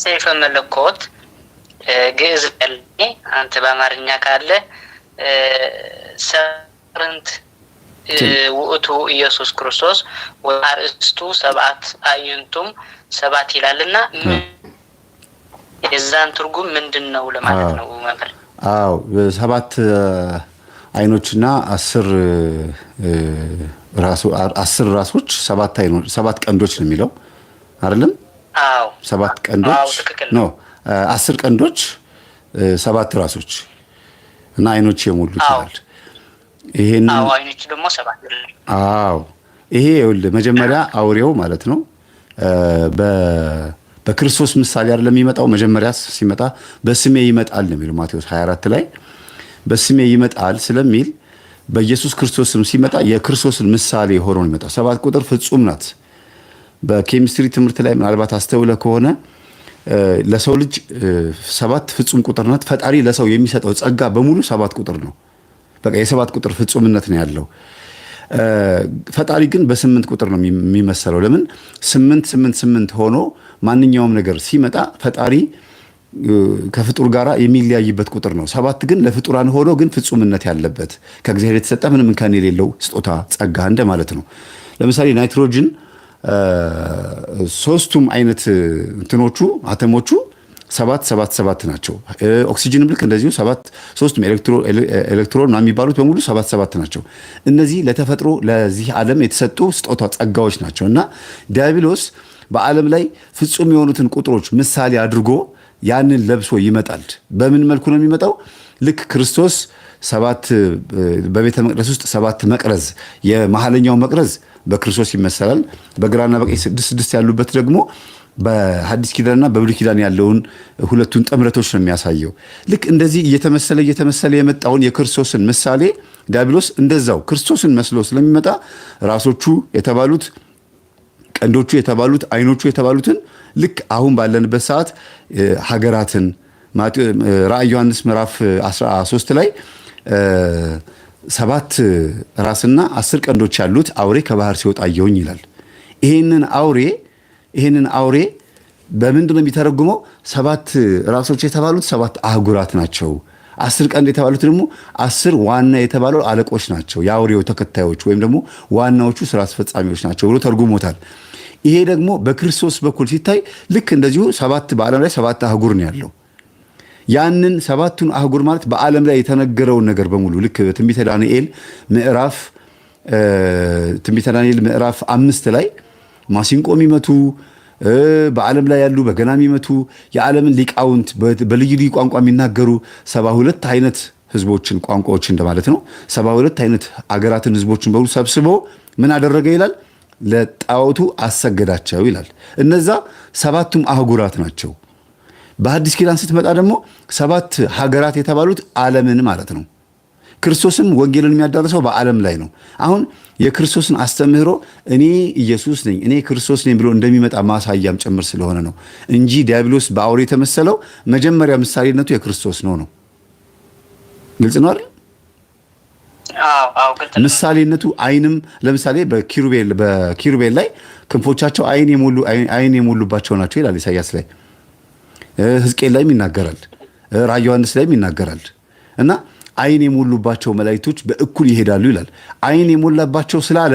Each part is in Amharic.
ሰይፈ መለኮት ግዕዝ ቀልኔ አንተ በአማርኛ ካለ ሰርንት ውእቱ ኢየሱስ ክርስቶስ ወአርእስቱ ሰብዓት አዕይንቱም ሰባት ይላልና የዛን ትርጉም ምንድነው ለማለት ነው መምህር? አዎ ሰባት አይኖችና 10 ራሶች ሰባት ቀንዶች ነው የሚለው አይደለም? አዎ ሰባት ቀንዶች ነው 10 ቀንዶች 7 ራሶች እና አይኖች የሞሉት ይላል። አዎ አይኖች ደግሞ 7 ይላል። አዎ ይሄ መጀመሪያ አውሬው ማለት ነው በክርስቶስ ምሳሌ አይደለም የሚመጣው። መጀመሪያ ሲመጣ በስሜ ይመጣል ነው የሚለው ማቴዎስ 24 ላይ በስሜ ይመጣል ስለሚል በኢየሱስ ክርስቶስም ሲመጣ የክርስቶስን ምሳሌ ሆኖ ነው የሚመጣው። 7 ቁጥር ፍጹም ናት። በኬሚስትሪ ትምህርት ላይ ምናልባት አስተውለ ከሆነ ለሰው ልጅ 7 ፍጹም ቁጥር ናት። ፈጣሪ ለሰው የሚሰጠው ጸጋ በሙሉ 7 ቁጥር ነው። በቃ የ7 ቁጥር ፍጹምነት ነው ያለው። ፈጣሪ ግን በ8 ቁጥር ነው የሚመሰለው። ለምን 8 ሆኖ ማንኛውም ነገር ሲመጣ ፈጣሪ ከፍጡር ጋራ የሚለያይበት ቁጥር ነው። 7 ግን ለፍጡራን ሆኖ ግን ፍጹምነት ያለበት ከእግዚአብሔር የተሰጠ ምንም እንከን የሌለው ስጦታ ጸጋ እንደማለት ነው። ለምሳሌ ናይትሮጅን ሶስቱም አይነት እንትኖቹ አተሞቹ 7 ናቸው። ኦክሲጅንም ልክ እንደዚሁ 7 ሶስቱም ኤሌክትሮን የሚባሉት በሙሉ 7 ናቸው። እነዚህ ለተፈጥሮ ለዚህ ዓለም የተሰጡ ስጦታ ጸጋዎች ናቸው እና ዲያብሎስ በዓለም ላይ ፍጹም የሆኑትን ቁጥሮች ምሳሌ አድርጎ ያንን ለብሶ ይመጣል። በምን መልኩ ነው የሚመጣው? ልክ ክርስቶስ 7 በቤተ መቅደስ ውስጥ 7 መቅረዝ የመሐለኛው መቅረዝ በክርስቶስ ይመሰላል። በግራና በቀኝ 6 ያሉበት ደግሞ በሐዲስ ኪዳንና በብሉይ ኪዳን ያለውን ሁለቱን ጥምረቶች ነው የሚያሳየው። ልክ እንደዚህ እየተመሰለ የመጣውን የክርስቶስን ምሳሌ ዲያብሎስ እንደዛው ክርስቶስን መስሎ ስለሚመጣ ራሶቹ የተባሉት ቀንዶቹ የተባሉት አይኖቹ የተባሉትን ልክ አሁን ባለንበት ሰዓት ሀገራትን ራዕይ ዮሐንስ ምዕራፍ 13 ላይ 7 ራስና 10 ቀንዶች ያሉት አውሬ ከባህር ሲወጣ አየሁኝ ይላል። ይሄንን አውሬ በምንድን ነው የሚተረጉመው? 7 ራሶች የተባሉት 7 አህጉራት ናቸው። 10 ቀንድ የተባሉት ደግሞ 10 ዋና የተባለው አለቆች ናቸው። የአውሬው ተከታዮች ወይም ደግሞ ዋናዎቹ ስራ አስፈጻሚዎች ናቸው ብሎ ተርጉሞታል። ይሄ ደግሞ በክርስቶስ በኩል ሲታይ ልክ እንደዚሁ 7 በዓለም ላይ 7 አህጉር ነው ያለው። ያንን 7ቱን አህጉር ማለት በዓለም ላይ የተነገረውን ነገር በሙሉ ልክ ትንቢተ ዳንኤል ምዕራፍ 5 ላይ ማሲንቆ የሚመቱ በዓለም ላይ ያሉ በገና የሚመቱ የዓለምን ሊቃውንት በልዩ ልዩ ቋንቋ የሚናገሩ 72 አይነት ህዝቦችን ቋንቋዎች እንደማለት ነው። 72 አይነት አገራትን ህዝቦችን በሙሉ ሰብስቦ ምን አደረገ ይላል? ለጣዖቱ አሰገዳቸው ይላል። እነዛ 7ቱም አህጉራት ናቸው። በሐዲስ ኪዳን ስትመጣ ደግሞ 7 ሀገራት የተባሉት ዓለምን ማለት ነው። ክርስቶስም ወንጌልን የሚያዳርሰው በዓለም ላይ ነው። አሁን የክርስቶስን አስተምህሮ እኔ ኢየሱስ ነኝ እኔ ክርስቶስ ነኝ ብሎ እንደሚመጣ ማሳያም ጭምር ስለሆነ ነው እንጂ ዲያብሎስ በአውሬ የተመሰለው መጀመሪያ ምሳሌነቱ የክርስቶስ ነው። ግልጽ ነው አይደል? አዎ ግልጽ ነው። ምሳሌነቱ አይንም ለምሳሌ በኪሩቤል ላይ ክንፎቻቸው አይን የሞሉባቸው ናቸው ይላል ኢሳይያስ ላይ። ሕዝቅኤል ላይም ይናገራል። ራዕይ ዮሐንስ ላይም ይናገራል። እና አይን የሞሉባቸው መላእክቶች በእኩል ይሄዳሉ ይላል። አይን የሞላባቸው ስላለ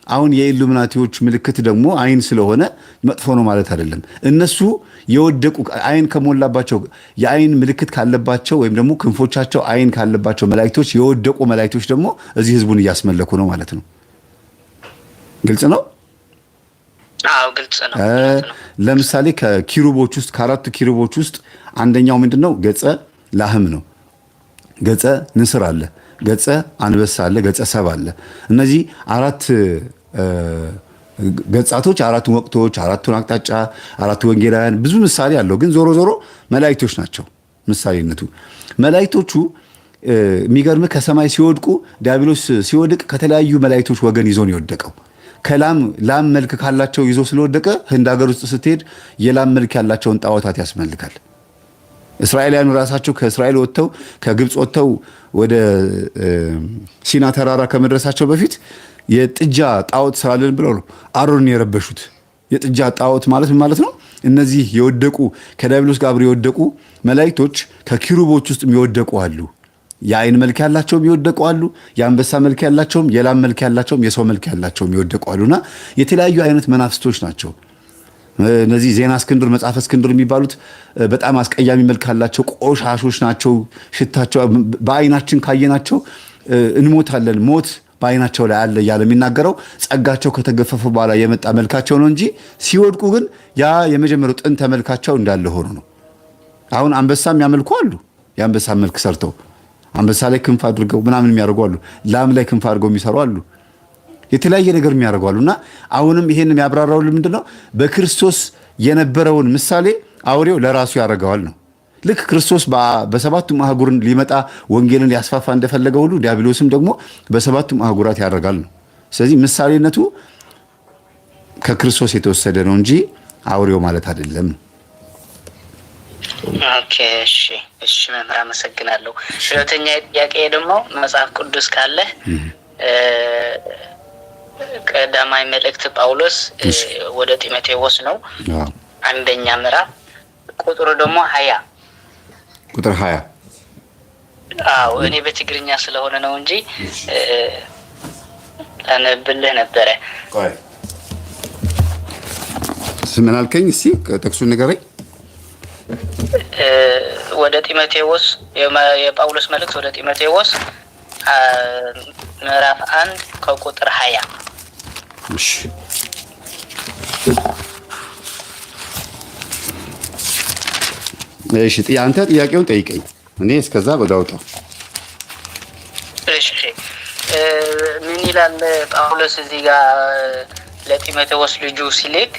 አሁን የኢሉሚናቲዎች ምልክት ደግሞ አይን ስለሆነ መጥፎ ነው ማለት አይደለም። እነሱ የወደቁ አይን ከሞላባቸው የአይን ምልክት ካለባቸው ወይም ደግሞ ክንፎቻቸው አይን ካለባቸው መላእክቶች የወደቁ መላእክቶች ደግሞ እዚህ ህዝቡን እያስመለኩ ነው ማለት ነው። ግልጽ ነው? አዎ ግልጽ ነው። ለምሳሌ ከኪሩቦች ውስጥ ከአራቱ ኪሩቦች ውስጥ አንደኛው ምንድነው? ገጸ ላህም ነው። ገጸ ንስር አለ፣ ገጸ አንበሳ አለ፣ ገጸ ሰብ አለ። እነዚህ 4 ገጻቶች 4 ወቅቶች 4 አቅጣጫ 4 ወንጌላውያን ብዙ ምሳሌ አለው። ግን ዞሮ ዞሮ መላእክቶች ናቸው ምሳሌነቱ። መላእክቶቹ የሚገርምህ ከሰማይ ሲወድቁ ዲያብሎስ ሲወድቅ ከተለያዩ መላእክቶች ወገን ይዞ ነው የወደቀው። ላም መልክ ካላቸው ይዞ ስለወደቀ ህንድ ሀገር ውስጥ ስትሄድ የላም መልክ ያላቸውን ጣዖታት ያስመልካል። እስራኤላውያኑ ራሳቸው ከእስራኤል ወጥተው ከግብፅ ወጥተው ወደ ሲና ተራራ ከመድረሳቸው በፊት የጥጃ ጣዖት ስራለን ብለው ነው አሮንን የረበሹት። የጥጃ ጣዖት ማለት ምን ማለት ነው? እነዚህ የወደቁ ከዲያብሎስ ጋር አብረው የወደቁ መላእክቶች ከኪሩቦች ውስጥ የሚወደቁ አሉ። የአይን መልክ ያላቸውም ይወደቁ አሉ። የአንበሳ መልክ ያላቸውም፣ የላም መልክ ያላቸውም፣ የሰው መልክ ያላቸውም ይወደቁ አሉና የተለያዩ አይነት መናፍስቶች ናቸው። እነዚህ ዜና እስክንድር፣ መጽሐፈ እስክንድር የሚባሉት በጣም አስቀያሚ መልክ ያላቸው ቆሻሾች ናቸው። ሽታቸው በአይናችን ካየናቸው እንሞታለን፣ ሞት በአይናቸው ላይ አለ እያለ የሚናገረው ጸጋቸው ከተገፈፈ በኋላ የመጣ መልካቸው ነው እንጂ ሲወድቁ ግን ያ የመጀመሪያው ጥንተ መልካቸው እንዳለ ሆኖ ነው። አሁን አንበሳም ያመልኩ አሉ። የአንበሳ መልክ ሰርተው አንበሳ ላይ ክንፍ አድርገው ምናምን የሚያደርጉ አሉ። ላም ላይ ክንፍ አድርገው የሚሰሩ አሉ። የተለያየ ነገር የሚያደርጉ አሉ። እና አሁንም ይሄን የሚያብራራው ምንድን ነው? በክርስቶስ የነበረውን ምሳሌ አውሬው ለራሱ ያደርገዋል ነው። ልክ ክርስቶስ በሰባቱም አህጉር ሊመጣ ወንጌልን ሊያስፋፋ እንደፈለገ ሁሉ ዲያብሎስም ደግሞ በሰባቱም አህጉራት ያደርጋል ነው። ስለዚህ ምሳሌነቱ ከክርስቶስ የተወሰደ ነው እንጂ አውሬው ማለት አይደለም። ኦኬ፣ እሺ መምህር አመሰግናለሁ። ሁለተኛ ጥያቄ ደግሞ መጽሐፍ ቅዱስ ካለ ቀዳማዊ መልእክት ጳውሎስ ወደ ጢሞቴዎስ ነው። አንደኛ ምዕራፍ ቁጥሩ ደግሞ 20 ቁጥር 20 አዎ፣ እኔ በትግርኛ ስለሆነ ነው እንጂ አነብልህ ነበረ። ቆይ ምን አልከኝ? እስቲ ጥቅሱን ንገረኝ። ወደ ጢሞቴዎስ የጳውሎስ መልእክት ወደ ጢሞቴዎስ ምዕራፍ 1 ከቁጥር 20። እሺ አንተ ጥያቄውን ጠይቀኝ፣ እኔ እስከዛ በዳውጣው። እሺ ምን ይላል ጳውሎስ እዚህ ጋር ለጢሞቴዎስ ልጁ ሲልክ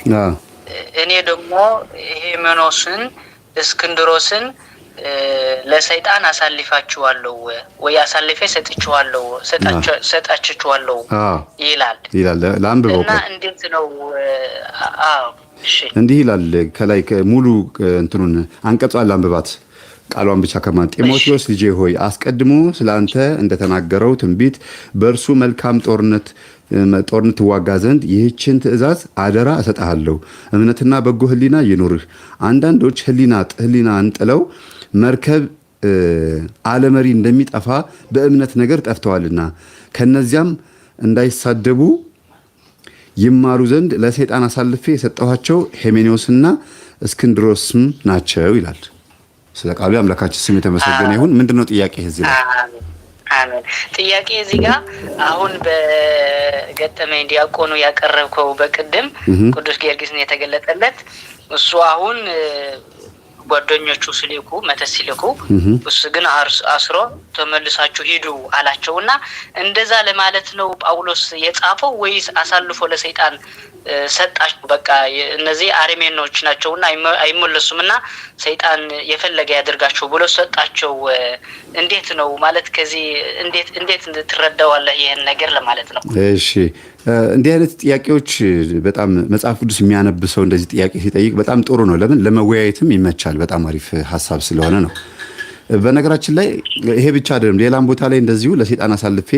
እኔ ደግሞ ሄሜኖስን እስክንድሮስን ለሰይጣን አሳልፋችኋለሁ ወይ አሳልፌ ሰጣችኋለሁ ይላል። ለአንብበው እና እንዴት ነው? እንዲህ ይላል ከላይ ሙሉ እንትኑን አንቀጿን አንብባት፣ ቃሏን ብቻ ከማን ጢሞቴዎስ ልጄ ሆይ አስቀድሞ ስላንተ እንደተናገረው ትንቢት በእርሱ መልካም ጦርነት ትዋጋ ዘንድ ይህችን ትእዛዝ አደራ እሰጥሃለሁ። እምነትና በጎ ሕሊና ይኑርህ። አንዳንዶች ሕሊናን ጥለው መርከብ አለመሪ እንደሚጠፋ በእምነት ነገር ጠፍተዋልና ከነዚያም እንዳይሳደቡ ይማሩ ዘንድ ለሰይጣን አሳልፌ የሰጠኋቸው ሄሜኔዎስና እስክንድሮስም ናቸው ይላል። ስለ ቃሉ አምላካችን ስም የተመሰገነ ይሁን። ምንድነው ጥያቄ እዚህ ላይ? አሜን። ጥያቄ እዚህ ጋር አሁን በገጠመኝ ዲያቆኑ ያቀረብከው በቅድም ቅዱስ ጊዮርጊስን የተገለጠለት እሱ አሁን ጓደኞቹ ሲልኩ መተት ሲልኩ እሱ ግን አስሮ ተመልሳችሁ ሂዱ አላቸውና እንደዛ ለማለት ነው ጳውሎስ የጻፈው ወይስ አሳልፎ ለሰይጣን ሰጣቸው? በቃ እነዚህ አርሜኖች ናቸውና አይመለሱምና ሰይጣን የፈለገ ያደርጋቸው ብሎ ሰጣቸው። እንዴት ነው ማለት ከዚህ እንዴት ትረዳዋለህ ይሄን ነገር ለማለት ነው? እሺ እንዲህ አይነት ጥያቄዎች በጣም መጽሐፍ ቅዱስ የሚያነብሰው እንደዚህ ጥያቄ ሲጠይቅ በጣም ጥሩ ነው። ለምን ለመወያየትም ይመቻል። በጣም አሪፍ ሐሳብ ስለሆነ ነው። በነገራችን ላይ ይሄ ብቻ አይደለም። ሌላም ቦታ ላይ እንደዚሁ ለሰይጣን አሳልፌ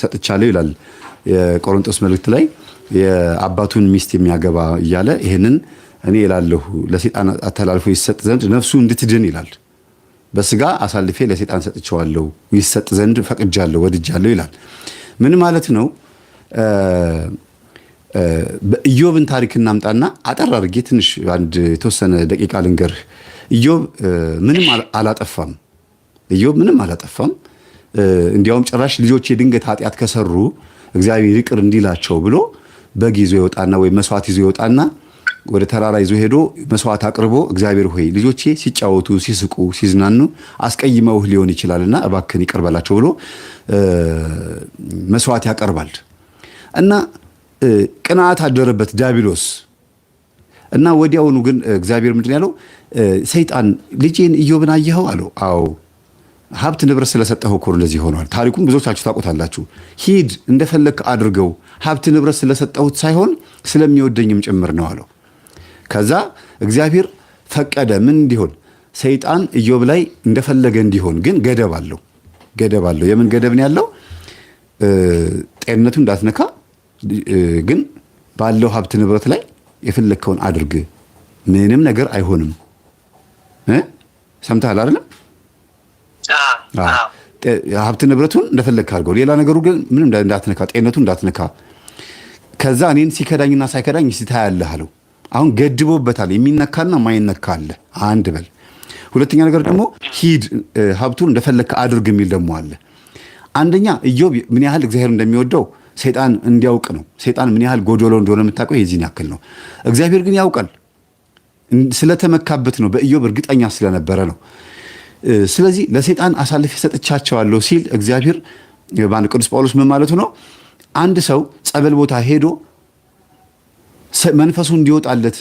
ሰጥቻለሁ ይላል የቆሮንቶስ መልእክት ላይ የአባቱን ሚስት የሚያገባ እያለ ይሄንን እኔ እላለሁ ለሰይጣን አተላልፎ ይሰጥ ዘንድ ነፍሱ እንድትድን ይላል። በስጋ አሳልፌ ለሰይጣን ሰጥቼዋለሁ ይሰጥ ዘንድ ፈቅጃለሁ ወድጃለሁ ይላል። ምን ማለት ነው? ኢዮብን ታሪክ እናምጣና አጠር አድርጌ ትንሽ አንድ የተወሰነ ደቂቃ ልንገርህ። ኢዮብ ምንም አላጠፋም። ኢዮብ ምንም አላጠፋም። እንዲያውም ጭራሽ ልጆቼ ድንገት ኃጢአት ከሰሩ እግዚአብሔር ይቅር እንዲላቸው ብሎ በግ ይዞ ይወጣና ወይ መስዋዕት ይዞ ይወጣና ወደ ተራራ ይዞ ሄዶ መስዋዕት አቅርቦ እግዚአብሔር ሆይ ልጆቼ ሲጫወቱ ሲስቁ ሲዝናኑ አስቀይመውህ ሊሆን ይችላልና እባክህን ይቅር በላቸው ብሎ መስዋዕት ያቀርባል። እና ቅናት አደረበት ዲያብሎስ። እና ወዲያውኑ ግን እግዚአብሔር ምንድን ያለው? ሰይጣን ልጄን ኢዮብን አየኸው አለው። አዎ ሀብት ንብረት ስለሰጠኸው እኮ እንደዚህ ሆኗል። ታሪኩን ብዙዎቻችሁ ታውቁታላችሁ። ሂድ እንደፈለክ አድርገው፣ ሀብት ንብረት ስለሰጠሁት ሳይሆን ስለሚወደኝም ጭምር ነው አለው። ከዛ እግዚአብሔር ፈቀደ። ምን እንዲሆን? ሰይጣን ኢዮብ ላይ እንደፈለገ እንዲሆን፣ ግን ገደብ አለው። ገደብ አለው። የምን ገደብ ነው ያለው? ጤንነቱ እንዳትነካ፣ ግን ባለው ሀብት ንብረት ላይ የፈለከውን አድርግ ምንም ነገር አይሆንም። ሰምተሃል አይደለም? ሀብት ንብረቱን እንደፈለግህ አድርገው፣ ሌላ ነገሩ ግን ምንም እንዳትነካ፣ ጤንነቱን እንዳትነካ። ከዛ እኔን ሲከዳኝና ሳይከዳኝ ታያለህ አለው። አሁን ገድቦበታል። የሚነካና ማይነካ አለ። አንድ በል። ሁለተኛ ነገር ደግሞ ሂድ ሀብቱን እንደፈለግህ አድርግ የሚል ደግሞ አለ። አንደኛ ኢዮብ ምን ያህል እግዚአብሔር እንደሚወደው ሰይጣን እንዲያውቅ ነው። ሰይጣን ምን ያህል ጎዶሎ እንደሆነ የምታውቀው የዚህን ያክል ነው። እግዚአብሔር ግን ያውቃል። ስለተመካበት ነው። በኢዮብ እርግጠኛ ስለነበረ ነው። ስለዚህ ለሰይጣን አሳልፌ ሰጥቻቸዋለሁ ሲል እግዚአብሔር ቅዱስ ጳውሎስ ምን ማለቱ ነው? አንድ ሰው ጸበል ቦታ ሄዶ መንፈሱ እንዲወጣለት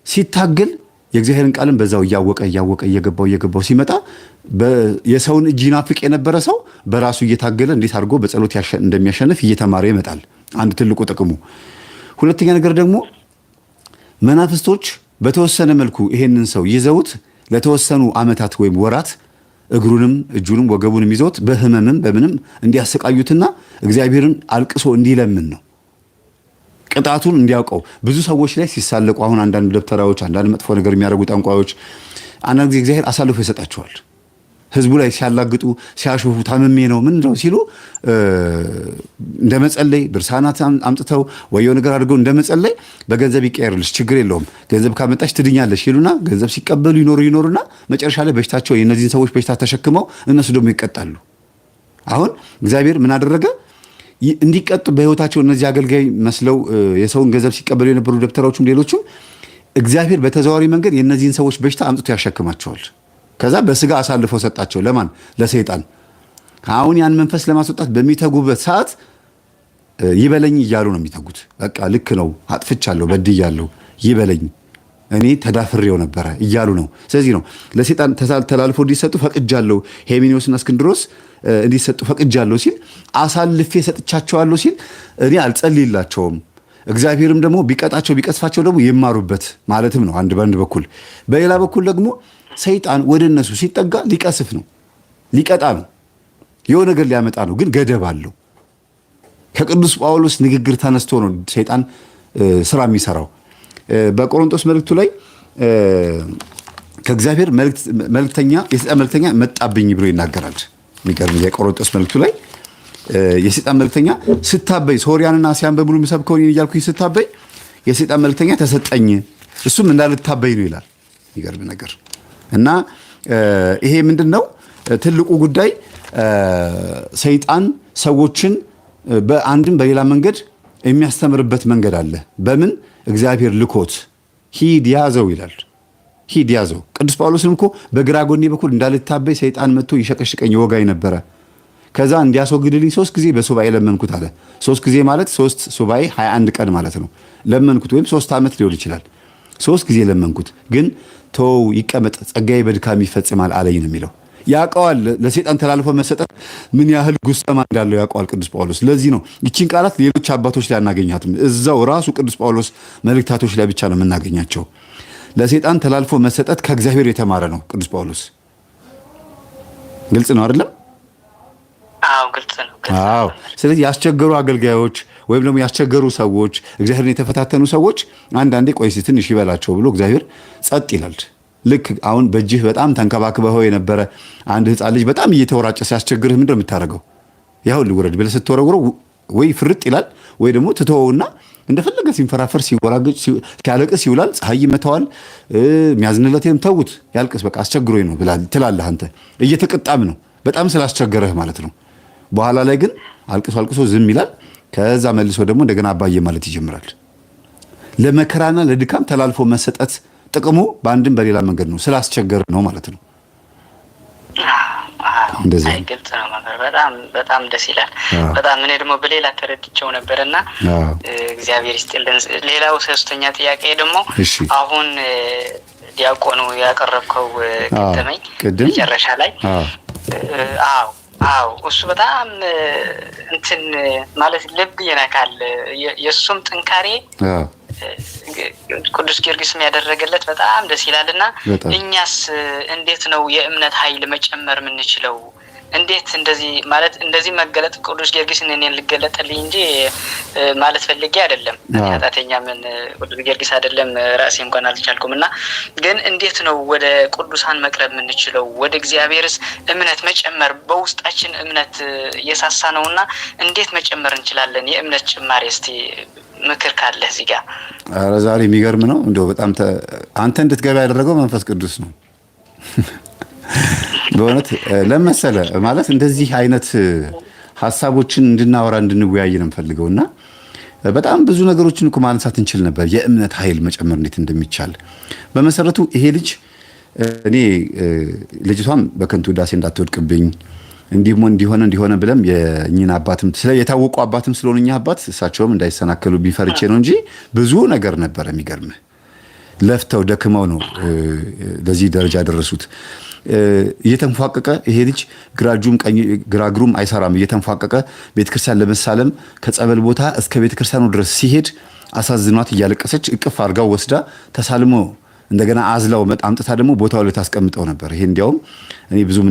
ሲታገል የእግዚአብሔርን ቃልን በዛው እያወቀ እየገባው ሲመጣ የሰውን እጅ ይናፍቅ የነበረ ሰው በራሱ እየታገለ እንዴት አድርጎ በጸሎት እንደሚያሸንፍ እየተማረ ይመጣል። አንድ ትልቁ ጥቅሙ። ሁለተኛ ነገር ደግሞ መናፍስቶች በተወሰነ መልኩ ይሄንን ሰው ይዘውት ለተወሰኑ ዓመታት ወይም ወራት እግሩንም እጁንም ወገቡንም ይዘውት በህመምም በምንም እንዲያሰቃዩትና እግዚአብሔርን አልቅሶ እንዲለምን ነው። ቅጣቱን እንዲያውቀው ብዙ ሰዎች ላይ ሲሳለቁ አሁን አንዳንድ ደብተራዎች፣ አንዳንድ መጥፎ ነገር የሚያደርጉ ጠንቋዮች አንዳንድ ጊዜ እግዚአብሔር አሳልፎ ይሰጣቸዋል። ህዝቡ ላይ ሲያላግጡ ሲያሾፉ ታምሜ ነው ምን ነው ሲሉ እንደመጸለይ ድርሳናት አምጥተው ወየው ነገር አድርገው እንደመጸለይ በገንዘብ ይቀየርልሽ ችግር የለውም ገንዘብ ካመጣሽ ትድኛለሽ ይሉና ገንዘብ ሲቀበሉ ይኖሩና መጨረሻ ላይ በሽታቸው የእነዚህን ሰዎች በሽታ ተሸክመው እነሱ ደግሞ ይቀጣሉ። አሁን እግዚአብሔር ምን አደረገ? እንዲቀጡ በህይወታቸው እነዚህ አገልጋይ መስለው የሰውን ገንዘብ ሲቀበሉ የነበሩ ደብተራዎችም ሌሎችም እግዚአብሔር በተዘዋዋሪ መንገድ የእነዚህን ሰዎች በሽታ አምጥቶ ያሸክማቸዋል። ከዛ በስጋ አሳልፈው ሰጣቸው። ለማን? ለሰይጣን። አሁን ያን መንፈስ ለማስወጣት በሚተጉበት ሰዓት ይበለኝ እያሉ ነው የሚተጉት። በቃ ልክ ነው፣ አጥፍቻለሁ፣ በድያለሁ፣ ይበለኝ፣ እኔ ተዳፍሬው ነበረ እያሉ ነው። ስለዚህ ነው ለሰይጣን ተላልፎ እንዲሰጡ ፈቅጃለሁ፣ ሄሜኔዎስና እስክንድሮስ እንዲሰጡ ፈቅጃለሁ ሲል፣ አሳልፌ ሰጥቻቸዋለሁ ሲል እኔ አልጸልይላቸውም። እግዚአብሔርም ደግሞ ቢቀጣቸው ቢቀስፋቸው ደግሞ ይማሩበት ማለትም ነው በአንድ በኩል። በሌላ በኩል ደግሞ ሰይጣን ወደ እነሱ ሲጠጋ ሊቀስፍ ነው፣ ሊቀጣ ነው፣ የሆነ ነገር ሊያመጣ ነው። ግን ገደብ አለው። ከቅዱስ ጳውሎስ ንግግር ተነስቶ ነው ሰይጣን ስራ የሚሰራው። በቆሮንቶስ መልእክቱ ላይ ከእግዚአብሔር መልእክተኛ የሰይጣን መልእክተኛ መጣብኝ ብሎ ይናገራል። የሚገርም የቆሮንቶስ መልእክቱ ላይ የሰይጣን መልእክተኛ ስታበይ ሶርያንና አሲያን በሙሉ ምሰብከውን እያልኩኝ ስታበይ የሰይጣን መልእክተኛ ተሰጠኝ፣ እሱም እንዳልታበይ ነው ይላል። የሚገርም ነገር እና ይሄ ምንድነው ትልቁ ጉዳይ? ሰይጣን ሰዎችን በአንድም በሌላ መንገድ የሚያስተምርበት መንገድ አለ። በምን? እግዚአብሔር ልኮት ሂድ ያዘው ይላል። ሂድ ያዘው። ቅዱስ ጳውሎስም እኮ በግራ ጎኔ በኩል እንዳልታበይ ሰይጣን መጥቶ ይሸቀሽቀኝ ይወጋኝ ነበረ። ከዛ እንዲያስወግድልኝ 3 ጊዜ በሱባኤ ለመንኩት አለ። 3 ጊዜ ማለት 3 ሱባኤ 21 ቀን ማለት ነው። ለመንኩት ወይም 3 ዓመት ሊሆን ይችላል። 3 ጊዜ ለመንኩት፣ ግን ተው ይቀመጥ፣ ጸጋዬ በድካም ይፈጽማል አለኝ ነው የሚለው። ያውቀዋል ለሰይጣን ተላልፎ መሰጠት ምን ያህል ጉስጠማ እንዳለው ያውቀዋል ቅዱስ ጳውሎስ። ለዚህ ነው ይቺን ቃላት ሌሎች አባቶች ላይ አናገኛትም። እዛው ራሱ ቅዱስ ጳውሎስ መልእክታቶች ላይ ብቻ ነው የምናገኛቸው። ለሰይጣን ተላልፎ መሰጠት ከእግዚአብሔር የተማረ ነው ቅዱስ ጳውሎስ። ግልጽ ነው አይደለም? አዎ ግልጽ ነው። አዎ። ስለዚህ ያስቸገሩ አገልጋዮች ወይም ደግሞ ያስቸገሩ ሰዎች፣ እግዚአብሔርን የተፈታተኑ ሰዎች አንዳንዴ ቆይ እስኪ ትንሽ ይበላቸው ብሎ እግዚአብሔር ጸጥ ይላል። ልክ አሁን በእጅህ በጣም ተንከባክበኸው የነበረ አንድ ሕፃን ልጅ በጣም እየተወራጨ ሲያስቸግርህ ምንድን ነው የምታደርገው? ያው ልውረድ ብለህ ስትወረውረው ወይ ፍርጥ ይላል ወይ ደግሞ ትተወውና እንደፈለገ ሲንፈራፈር ሲወራገጭ ሲያለቅስ ይውላል። ፀሐይ ይመታዋል። የሚያዝንለትም ተውት ያልቅስ በቃ አስቸግሮኝ ነው ትላለህ አንተ። እየተቀጣም ነው በጣም ስላስቸገረህ ማለት ነው። በኋላ ላይ ግን አልቅሶ ዝም ይላል። ከዛ መልሶ ደግሞ እንደገና አባዬ ማለት ይጀምራል። ለመከራና ለድካም ተላልፎ መሰጠት ጥቅሙ በአንድም በሌላ መንገድ ነው፣ ስላስቸገረ ነው ማለት ነው። እንደዚህ ግልጽ ነው ማለት በጣም ደስ ይላል። በጣም እኔ ደግሞ በሌላ ተረድቼው ነበርና እግዚአብሔር ይስጥልን። ሌላው ሶስተኛ ጥያቄ ደግሞ አሁን ዲያቆኑ ያቀረብከው ገጠመኝ መጨረሻ ላይ አዎ እሱ በጣም እንትን ማለት ልብ ይነካል። የእሱም ጥንካሬ ቅዱስ ጊዮርጊስም ያደረገለት በጣም ደስ ይላልና እኛስ እንዴት ነው የእምነት ኃይል መጨመር የምንችለው? እንዴት እንደዚህ ማለት እንደዚህ መገለጥ ቅዱስ ጊዮርጊስ እኔን ልገለጥልኝ እንጂ ማለት ፈልጌ አይደለም። ኃጢአተኛ ምን ቅዱስ ጊዮርጊስ አይደለም ራሴ እንኳን አልቻልኩም። እና ግን እንዴት ነው ወደ ቅዱሳን መቅረብ የምንችለው? ወደ እግዚአብሔርስ እምነት መጨመር በውስጣችን እምነት እየሳሳ ነውና እንዴት መጨመር እንችላለን? የእምነት ጭማሪ እስቲ ምክር ካለ እዚህ ጋር። ኧረ ዛሬ የሚገርም ነው እንደው በጣም አንተ እንድትገባ ያደረገው መንፈስ ቅዱስ ነው። በእውነት ለመሰለ ማለት እንደዚህ አይነት ሐሳቦችን እንድናወራ እንድንወያይ ነው የምፈልገውና በጣም ብዙ ነገሮችን እኮ ማንሳት እንችል ነበር። የእምነት ኃይል መጨመር እንዴት እንደሚቻል በመሰረቱ ይሄ ልጅ እኔ ልጅቷም በከንቱ ውዳሴ እንዳትወድቅብኝ እንዲሆነ ብለም የእኛን አባትም የታወቁ አባትም ስለሆኑኛ አባት እሳቸውም እንዳይሰናከሉ ቢፈርቼ ነው እንጂ ብዙ ነገር ነበር። የሚገርምህ ለፍተው ደክመው ነው ለዚህ ደረጃ ያደረሱት። እየተንፏቀቀ ይሄ ልጅ ግራግሩም አይሰራም። እየተንፏቀቀ ቤተክርስቲያን ለመሳለም ከጸበል ቦታ እስከ ቤተክርስቲያኑ ድረስ ሲሄድ አሳዝኗት እያለቀሰች እቅፍ አድርጋው ወስዳ ተሳልሞ እንደገና አዝላው አምጥታ ደግሞ ቦታው ላይ ታስቀምጠው ነበር። ይሄ እንዲያውም እኔ ብዙም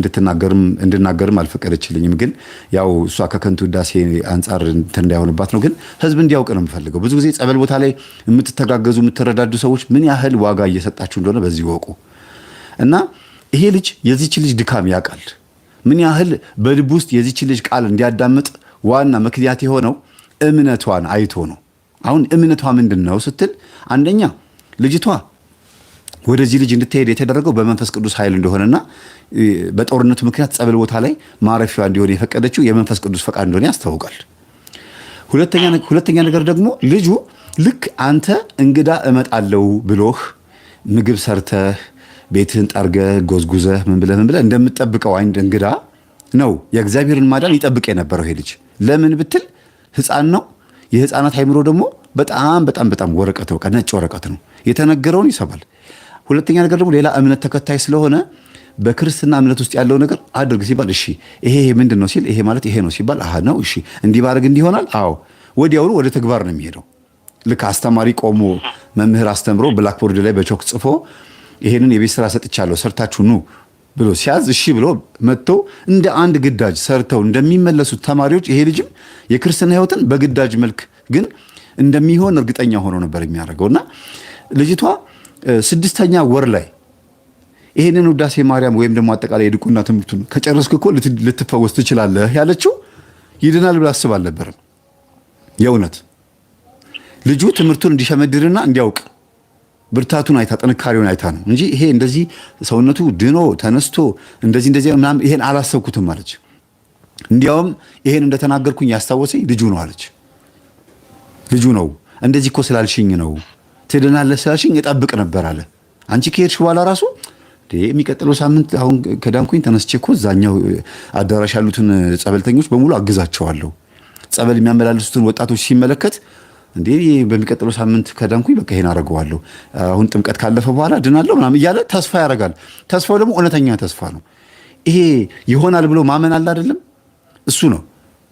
እንድናገርም አልፈቀደችልኝም። ግን ያው እሷ ከከንቱ ውዳሴ አንጻር እንዳይሆንባት ነው። ግን ህዝብ እንዲያውቅ ነው የምፈልገው። ብዙ ጊዜ ጸበል ቦታ ላይ የምትተጋገዙ የምትረዳዱ ሰዎች ምን ያህል ዋጋ እየሰጣችሁ እንደሆነ በዚህ ወቁ እና ይሄ ልጅ የዚች ልጅ ድካም ያውቃል። ምን ያህል በልብ ውስጥ የዚች ልጅ ቃል እንዲያዳምጥ ዋና ምክንያት የሆነው እምነቷን አይቶ ነው። አሁን እምነቷ ምንድነው ስትል አንደኛ ልጅቷ ወደዚህ ልጅ እንድትሄድ የተደረገው በመንፈስ ቅዱስ ኃይል እንደሆነና በጦርነቱ ምክንያት ጸበል ቦታ ላይ ማረፊያ እንዲሆን የፈቀደችው የመንፈስ ቅዱስ ፈቃድ እንደሆነ ያስታውቃል። ሁለተኛ ነገር ደግሞ ልጁ ልክ አንተ እንግዳ እመጣለሁ ብሎህ ምግብ ሰርተህ ቤትህን ጠርገህ ጎዝጉዘህ ምን ብለህ እንደምትጠብቀው አይነት እንግዳ ነው የእግዚአብሔርን ማዳን ይጠብቅ የነበረው ይሄ ልጅ። ለምን ብትል ሕፃን ነው። የሕፃናት አይምሮ ደግሞ በጣም ወረቀት ነው፣ ነጭ ወረቀት ነው። የተነገረውን ይሰማል። ሁለተኛ ነገር ደግሞ ሌላ እምነት ተከታይ ስለሆነ በክርስትና እምነት ውስጥ ያለው ነገር አድርግ ሲባል እሺ፣ ይሄ ምንድን ነው ሲል ይሄ ማለት ይሄ ነው ሲባል አሃ ነው እሺ፣ እንዲህ ባደርግ እንዲሆናል። አዎ፣ ወዲያውኑ ወደ ተግባር ነው የሚሄደው። ልክ አስተማሪ ቆሞ መምህር አስተምሮ ብላክቦርድ ላይ በቾክ ጽፎ ይሄንን የቤት ስራ ሰጥቻለሁ ሰርታችሁ ኑ ብሎ ሲያዝ እሺ ብሎ መጥቶ እንደ አንድ ግዳጅ ሰርተው እንደሚመለሱት ተማሪዎች ይሄ ልጅም የክርስትና ሕይወትን በግዳጅ መልክ ግን እንደሚሆን እርግጠኛ ሆኖ ነበር የሚያደርገውና ልጅቷ 6ኛ ወር ላይ ይሄንን ውዳሴ ማርያም ወይም ደግሞ አጠቃላይ የድቁና ትምህርቱን ከጨረስክ እኮ ልትፈወስ ትችላለህ ያለችው ይድናል ብላ አስብ አልነበረም። የእውነት ልጁ ትምህርቱን እንዲሸመድርና እንዲያውቅ ብርታቱን አይታ ጥንካሬውን አይታ ነው እንጂ ይሄ እንደዚህ ሰውነቱ ድኖ ተነስቶ እንደዚህ ምናምን ይሄን አላሰብኩትም አለች። እንዲያውም ይሄን እንደተናገርኩኝ ያስታወሰኝ ልጁ ነው አለች። ልጁ ነው እንደዚህ እኮ ስላልሽኝ ነው ትድናለህ ስላልሽኝ እጠብቅ ነበር አለ። አንቺ ከሄድሽ በኋላ ራሱ የሚቀጥለው ሳምንት አሁን ከዳንኩኝ ተነስቼ እኮ እዛኛው አዳራሽ ያሉትን ጸበልተኞች በሙሉ አግዛቸዋለሁ። ጸበል የሚያመላልሱትን ወጣቶች ሲመለከት በሚቀጥለው ሳምንት ከዳንኩኝ በቃ ይሄን አደርገዋለሁ፣ አሁን ጥምቀት ካለፈ በኋላ ድናለሁ ምናምን እያለ ተስፋ ያደርጋል። ተስፋው ደግሞ እውነተኛ ተስፋ ነው። ይሄ ይሆናል ብሎ ማመን አለ አይደለም፣ እሱ ነው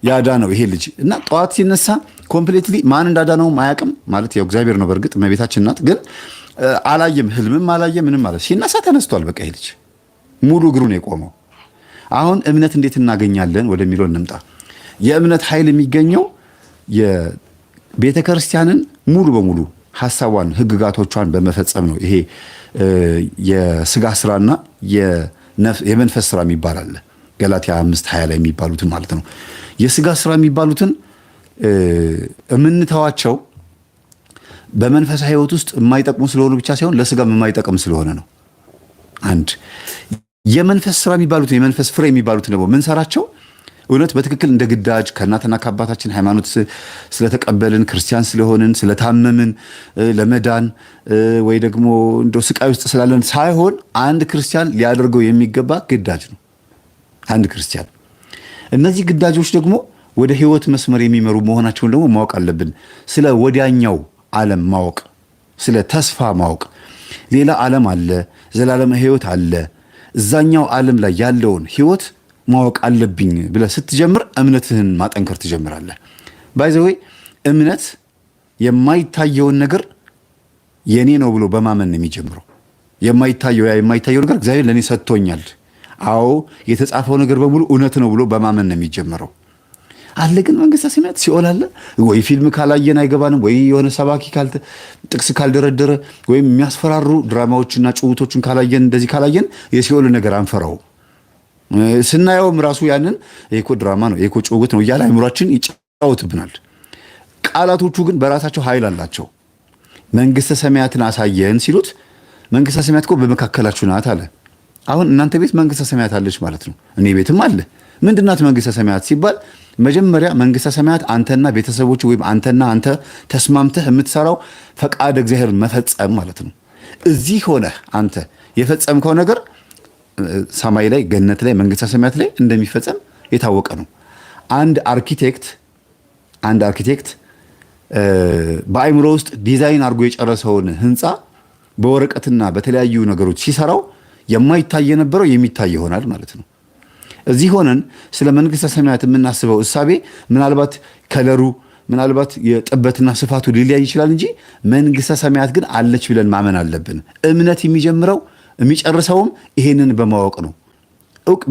ያዳነው ይሄ ልጅ እና ጠዋት ሲነሳ ኮምፕሊትሊ ማን እንዳዳነውም አያውቅም። ማለት ያው እግዚአብሔር ነው በእርግጥ እመቤታችን ናት፣ ግን አላየም፣ ህልምም አላየም፣ ምንም ማለት ሲነሳ ተነስቷል። በቃ ይሄ ልጅ ሙሉ እግሩን የቆመው። አሁን እምነት እንዴት እናገኛለን ወደሚለው እንምጣ። የእምነት ኃይል የሚገኘው የቤተ ክርስቲያንን ሙሉ በሙሉ ሐሳቧን ህግጋቶቿን በመፈጸም ነው። ይሄ የስጋ ስራና የመንፈስ ስራ የሚባል አለ። ገላትያ 5:20 ላይ የሚባሉትን ማለት ነው። የስጋ ስራ የሚባሉትን የምንተዋቸው በመንፈሳዊ ህይወት ውስጥ የማይጠቅሙ ስለሆኑ ብቻ ሳይሆን ለስጋም የማይጠቅም ስለሆነ ነው። አንድ የመንፈስ ስራ የሚባሉትን የመንፈስ ፍሬ የሚባሉትን ደግሞ ምንሰራቸው እውነት በትክክል እንደ ግዳጅ ከእናትና ከአባታችን ሃይማኖት ስለተቀበልን ክርስቲያን ስለሆንን ስለታመምን ለመዳን ወይ ደግሞ እንደው ስቃይ ውስጥ ስላለን ሳይሆን አንድ ክርስቲያን ሊያደርገው የሚገባ ግዳጅ ነው። አንድ ክርስቲያን እነዚህ ግዳጆች ደግሞ ወደ ህይወት መስመር የሚመሩ መሆናቸውን ደግሞ ማወቅ አለብን። ስለ ወዲያኛው ዓለም ማወቅ፣ ስለ ተስፋ ማወቅ። ሌላ ዓለም አለ፣ ዘላለም ህይወት አለ። እዛኛው ዓለም ላይ ያለውን ህይወት ማወቅ አለብኝ ብለህ ስትጀምር እምነትህን ማጠንከር ትጀምራለህ። ባይ ዘ ወይ እምነት የማይታየውን ነገር የኔ ነው ብሎ በማመን ነው የሚጀምረው። የማይታየው ነገር እግዚአብሔር ለኔ ሰጥቶኛል፣ አዎ የተጻፈው ነገር በሙሉ እውነት ነው ብሎ በማመን ነው የሚጀመረው። አለ ግን መንግስተ ሰማያት ሲኦል አለ ወይ? ፊልም ካላየን አይገባንም ወይ? የሆነ ሰባኪ ጥቅስ ካልደረደረ ወይም የሚያስፈራሩ ድራማዎችና ጭውቶችን ካላየን እንደዚህ ካላየን የሲኦል ነገር አንፈራው። ስናየውም ራሱ ያንን ይሄ ድራማ ነው ይሄ ጭውት ነው እያለ አይምሯችን ይጫወትብናል። ቃላቶቹ ግን በራሳቸው ኃይል አላቸው። መንግስተ ሰማያትን አሳየን ሲሉት መንግስተ ሰማያት እኮ በመካከላችሁ ናት አለ። አሁን እናንተ ቤት መንግስተ ሰማያት አለች ማለት ነው። እኔ ቤትም አለ። ምንድናት መንግስተ ሰማያት ሲባል መጀመሪያ መንግስተ ሰማያት አንተና ቤተሰቦች ወይም አንተና አንተ ተስማምተህ የምትሰራው ፈቃድ እግዚአብሔር መፈጸም ማለት ነው። እዚህ ሆነ አንተ የፈጸምከው ነገር ሰማይ ላይ ገነት ላይ መንግስተ ሰማያት ላይ እንደሚፈጸም የታወቀ ነው። አንድ አርኪቴክት በአይምሮ ውስጥ ዲዛይን አድርጎ የጨረሰውን ህንፃ በወረቀትና በተለያዩ ነገሮች ሲሰራው የማይታይ የነበረው የሚታይ ይሆናል ማለት ነው። እዚህ ሆነን ስለ መንግስተ ሰማያት የምናስበው እሳቤ ምናልባት ከለሩ ምናልባት የጥበትና ስፋቱ ሊለያይ ይችላል እንጂ መንግስተ ሰማያት ግን አለች ብለን ማመን አለብን። እምነት የሚጨርሰውም ይሄንን በማወቅ ነው።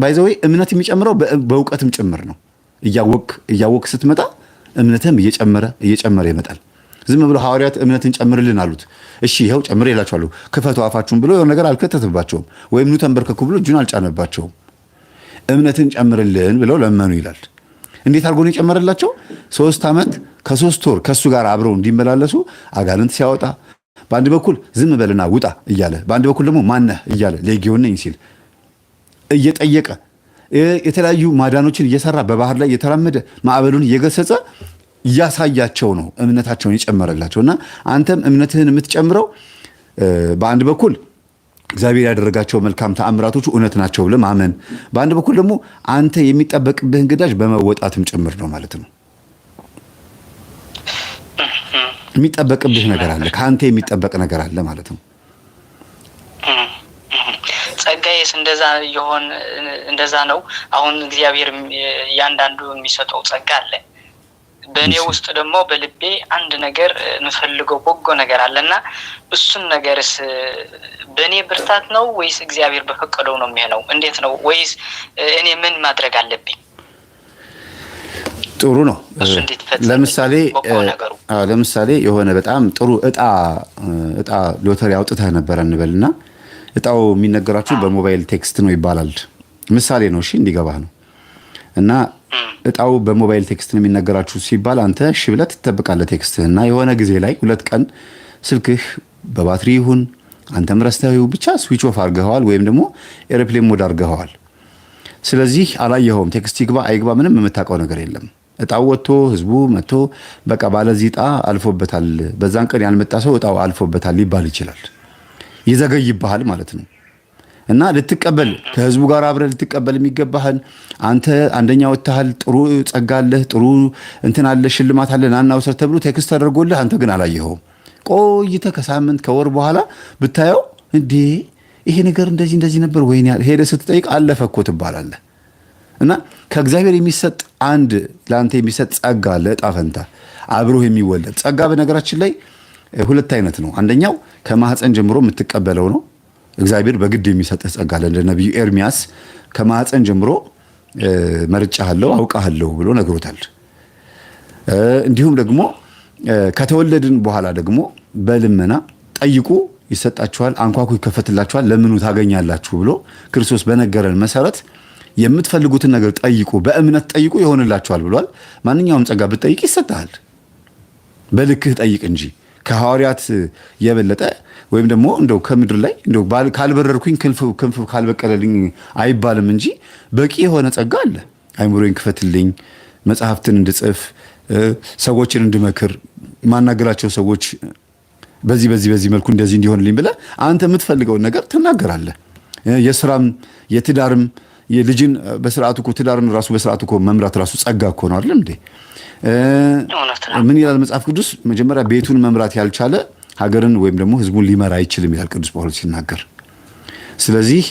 ባይዘዌ እምነት የሚጨምረው በእውቀትም ጭምር ነው። እያወቅ ስትመጣ እምነትም እየጨመረ ይመጣል። ዝም ብሎ ሐዋርያት እምነትን ጨምርልን አሉት። እሺ ይኸው ጨምር ይላቸዋለሁ። ክፈቱ አፋችሁን ብሎ የሆነ ነገር አልከተተባቸውም። ወይም ኑ ተንበርከኩ ብሎ እጁን አልጫነባቸውም። እምነትን ጨምርልን ብለው ለመኑ ይላል። እንዴት አድርጎ ነው የጨመረላቸው? 3 ዓመት ከ3 ወር ከሱ ጋር አብረው እንዲመላለሱ አጋንንት ሲያወጣ በአንድ በኩል ዝም በልና ውጣ እያለ በአንድ በኩል ደግሞ ማነህ እያለ ሌጊዮን ነኝ ሲል እየጠየቀ የተለያዩ ማዳኖችን እየሰራ በባህር ላይ እየተራመደ ማዕበሉን እየገሰጸ እያሳያቸው ነው እምነታቸውን የጨመረላቸው። እና አንተም እምነትህን የምትጨምረው በአንድ በኩል እግዚአብሔር ያደረጋቸው መልካም ተአምራቶቹ እውነት ናቸው ብለህ ማመን፣ በአንድ በኩል ደግሞ አንተ የሚጠበቅብህን ግዳጅ በመወጣትም ጭምር ነው ማለት ነው። የሚጠበቅብህ ነገር አለ፣ ከአንተ የሚጠበቅ ነገር አለ ማለት ነው። ጸጋዬስ እንደዛ ነው። አሁን እግዚአብሔር እያንዳንዱ የሚሰጠው ጸጋ አለ። በእኔ ውስጥ ደግሞ በልቤ አንድ ነገር እንፈልገው በጎ ነገር አለና እሱን ነገርስ በእኔ ብርታት ነው ወይስ እግዚአብሔር በፈቀደው ነው የሚሆነው? እንዴት ነው? ወይስ እኔ ምን ማድረግ አለብኝ? ጥሩ ነው። ለምሳሌ የሆነ በጣም ጥሩ እጣ ሎተሪ አውጥተህ ነበር እንበልና እጣው የሚነገራችሁ በሞባይል ቴክስት ነው ይባላል። ምሳሌ ነው፣ እሺ እንዲገባህ ነው። እና እጣው በሞባይል ቴክስት ነው የሚነገራችሁ ሲባል አንተ እሺ ብለህ ትጠብቃለህ ቴክስትህና የሆነ ጊዜ ላይ 2 ቀን ስልክህ በባትሪ ይሁን አንተም ረስተኸው ብቻ ስዊች ኦፍ አድርገኸዋል ወይም ደግሞ ኤርፕሌን ሞድ አድርገኸዋል። ስለዚህ አላየኸውም። ቴክስት ይግባ አይግባ ምንም የምታውቀው ነገር የለም። እጣው ወጥቶ ህዝቡ መጥቶ በቃ ባለዚህ እጣ አልፎበታል፣ በዛን ቀን ያልመጣ ሰው እጣው አልፎበታል ሊባል ይችላል። ይዘገይብሃል ማለት ነው። እና ልትቀበል ከህዝቡ ጋር አብረህ ልትቀበል የሚገባህን አንተ አንደኛ ወጥተሃል፣ ጥሩ ጸጋ አለህ፣ ጥሩ እንትን አለ፣ ሽልማት አለ፣ ናና ውሰድ ተብሎ ቴክስት ተደርጎልህ አንተ ግን አላየኸውም። ቆይተህ ከሳምንት ከወር በኋላ ብታየው እንዴ ይሄ ነገር እንደዚህ ነበር ወይኔ ሄደህ ስትጠይቅ አለፈ እኮ ትባላለህ። እና ከእግዚአብሔር የሚሰጥ አንድ ለአንተ የሚሰጥ ጸጋ አለ፣ ዕጣ ፈንታ አብሮህ የሚወለድ ጸጋ። በነገራችን ላይ 2 አይነት ነው። አንደኛው ከማህፀን ጀምሮ የምትቀበለው ነው። እግዚአብሔር በግድ የሚሰጥህ ጸጋ አለ። እንደ ነብዩ ኤርሚያስ ከማህፀን ጀምሮ መርጫለሁ አውቃለሁ ብሎ ነግሮታል። እንዲሁም ደግሞ ከተወለድን በኋላ ደግሞ በልመና ጠይቁ ይሰጣችኋል፣ አንኳኩ ይከፈትላችኋል፣ ለምኑ ታገኛላችሁ ብሎ ክርስቶስ በነገረን መሰረት የምትፈልጉትን ነገር ጠይቁ፣ በእምነት ጠይቁ ይሆንላችኋል ብሏል። ማንኛውም ጸጋ ብትጠይቅ ይሰጣል። በልክህ ጠይቅ እንጂ ከሐዋርያት የበለጠ ወይም ደግሞ እንደው ከምድር ላይ እንደው ካልበረርኩኝ ክንፍ ካልበቀለልኝ አይባልም እንጂ በቂ የሆነ ጸጋ አለ። አይምሮዬን ክፈትልኝ፣ መጽሐፍትን እንድጽፍ፣ ሰዎችን እንድመክር፣ ማናገራቸው ሰዎች በዚህ መልኩ እንደዚህ እንዲሆንልኝ ብለህ አንተ የምትፈልገውን ነገር ትናገራለህ። የስራም የትዳርም የልጅን በስርዓቱ እኮ ትዳርን ራሱ በስርዓቱ እኮ መምራት ራሱ ጸጋ እኮ ነው አይደል እንዴ? ምን ይላል መጽሐፍ ቅዱስ? መጀመሪያ ቤቱን መምራት ያልቻለ ሀገርን ወይም ደግሞ ህዝቡን ሊመራ አይችልም ይላል ቅዱስ ጳውሎስ ሲናገር። ስለዚህ